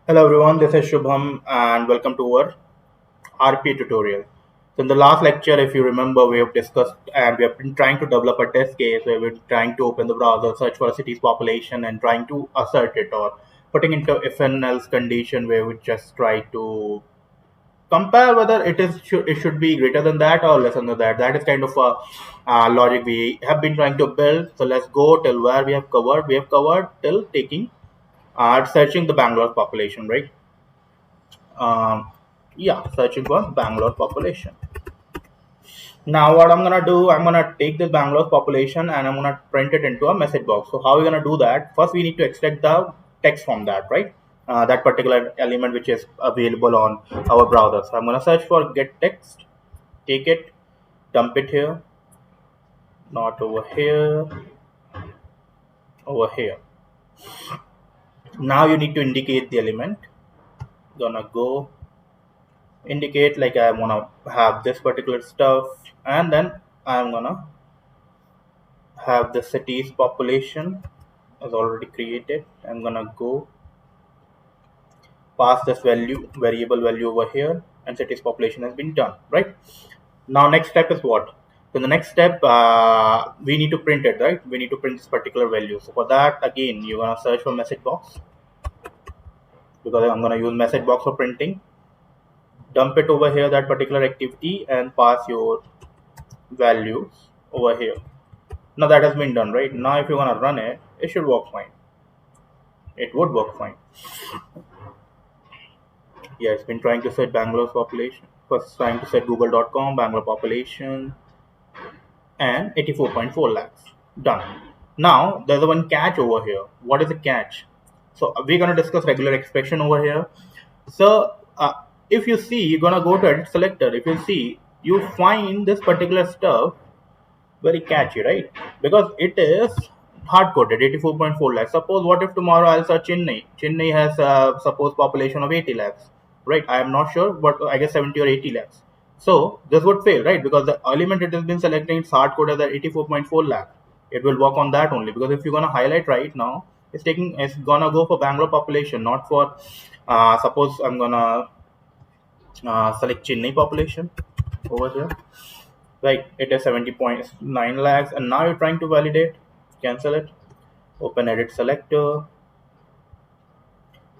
Hello everyone, this is Shubham and welcome to our RP tutorial. So in the last lecture, if you remember, we have discussed and we have been trying to develop a test case where we're trying to open the browser, search for a city's population and trying to assert it or putting into if and else condition where we just try to compare whether it should be greater than that or less than that. That is kind of a logic we have been trying to build. So let's go till where we have covered. We have covered till taking searching the Bangalore population, right? Yeah, searching for Bangalore population. Now what I'm gonna do, I'm gonna take this Bangalore population and I'm gonna print it into a message box. So how are we gonna do that? First we need to extract the text from that, right? That particular element which is available on our browser. So I'm gonna search for get text, take it, dump it here, not over here, over here. Now you need to indicate the element. Gonna go indicate like I wanna have this particular stuff, and then I'm gonna have the city's population is already created. I'm gonna go pass this variable value over here, and city's population has been done, right? Now next step is what? So the next step, we need to print it, right? We need to print this particular value. So for that, again, you're gonna search for message box, because I'm gonna use message box for printing. Dump it over here, that particular activity, and pass your values over here. Now that has been done, right? Now if you wanna run it, it should work fine. It would work fine. Yeah, it's been trying to set Bangalore's population. First trying to set google.com, Bangalore population, and 84.4 lakhs. Done. Now, there's a one catch over here. What is the catch? So, we're going to discuss regular expression over here. So, if you see, you're going to go to edit selector. If you see, you find this particular stuff very catchy, right? Because it is hard coded 84.4 lakhs. Suppose what if tomorrow I'll search Chennai? Chennai has suppose population of 80 lakhs, right? I am not sure, but I guess 70 or 80 lakhs. So this would fail, right? Because the element it has been selecting it's hard coded at 84.4 lakh. It will work on that only, because if you're gonna highlight right now, it's gonna go for Bangalore population, not for suppose I'm gonna select Chennai population over here. Right, it is 70.9 lakhs, and now you're trying to validate, cancel it, open edit selector.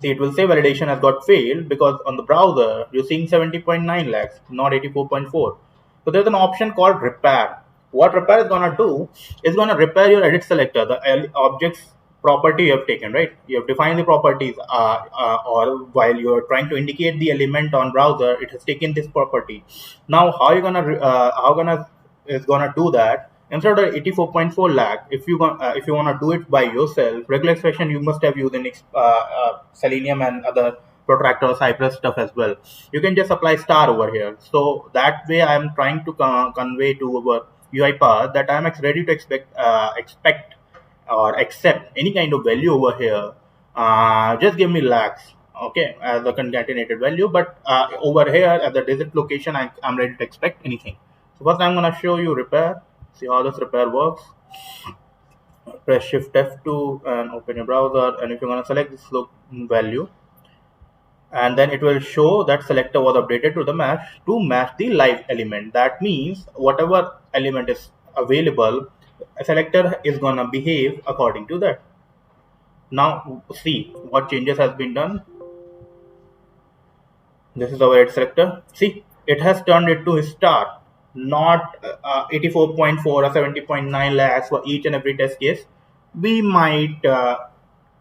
See, it will say validation has got failed because on the browser you're seeing 70.9 lakhs, not 84.4. So there's an option called repair. What repair is gonna do is gonna repair your edit selector, the objects property you have taken, right? You have defined the properties, or while you're trying to indicate the element on browser, it has taken this property. Now, how gonna is gonna do that? Instead of 84.4 lakh, if you want to do it by yourself, regular expression you must have used in Selenium and other protractor Cypress stuff as well. You can just apply star over here. So that way I am trying to convey to our UI path that I am ready to expect or accept any kind of value over here. Just give me lakhs, okay, as a concatenated value. But over here at the digit location, I'm ready to expect anything. So first I'm gonna show you repair. See how this repair works. Press Shift F2 and open your browser. And if you're gonna select this value, and then it will show that selector was updated to match the live element. That means whatever element is available, a selector is gonna behave according to that. Now see what changes has been done. This is our edit selector. See, it has turned it to star, not 84.4 or 70.9 lakhs for each and every test case. We might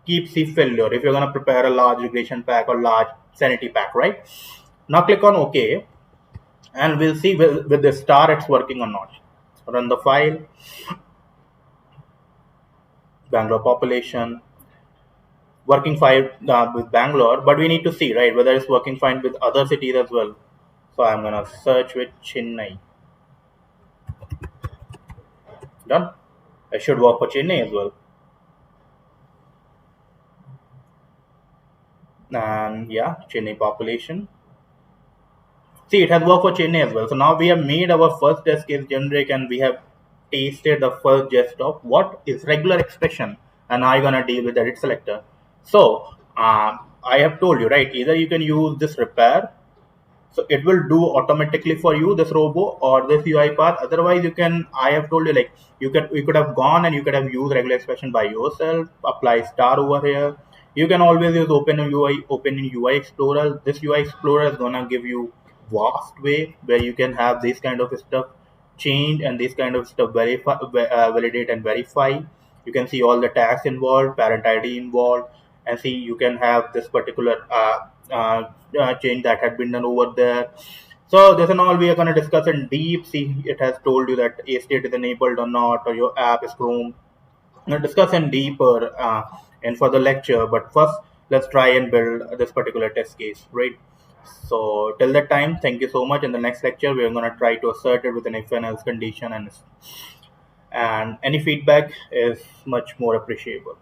keep C failure if you're going to prepare a large regression pack or large sanity pack, right? Now click on OK, and we'll see with the star it's working or not. Run the file, Bangalore population, working fine with Bangalore, but we need to see, right, whether it's working fine with other cities as well. So I'm gonna search with Chennai. Done. I should work for Chennai as well. And yeah, Chennai population. See, it has worked for Chennai as well. So now we have made our first test case generic, and we have tasted the first gist of what is regular expression, and now you're gonna deal with edit selector. So I have told you, right? Either you can use this repair, so it will do automatically for you this robo or this UI path. Otherwise, you can. I have told you, like, you could have gone and you could have used regular expression by yourself. Apply star over here. You can always use Open UI Explorer. This UI Explorer is gonna give you vast way where you can have this kind of stuff change and this kind of stuff validate and verify. You can see all the tags involved, parent ID involved, and see you can have this particular change that had been done over there. So this and all we are going to discuss in deep. See, it has told you that a state is enabled or not, or your app is Chrome. We'll discuss in deeper in further lecture. But first, let's try and build this particular test case, right? So till that time, thank you so much. In the next lecture, we are going to try to assert it with an if and else condition, and any feedback is much more appreciable.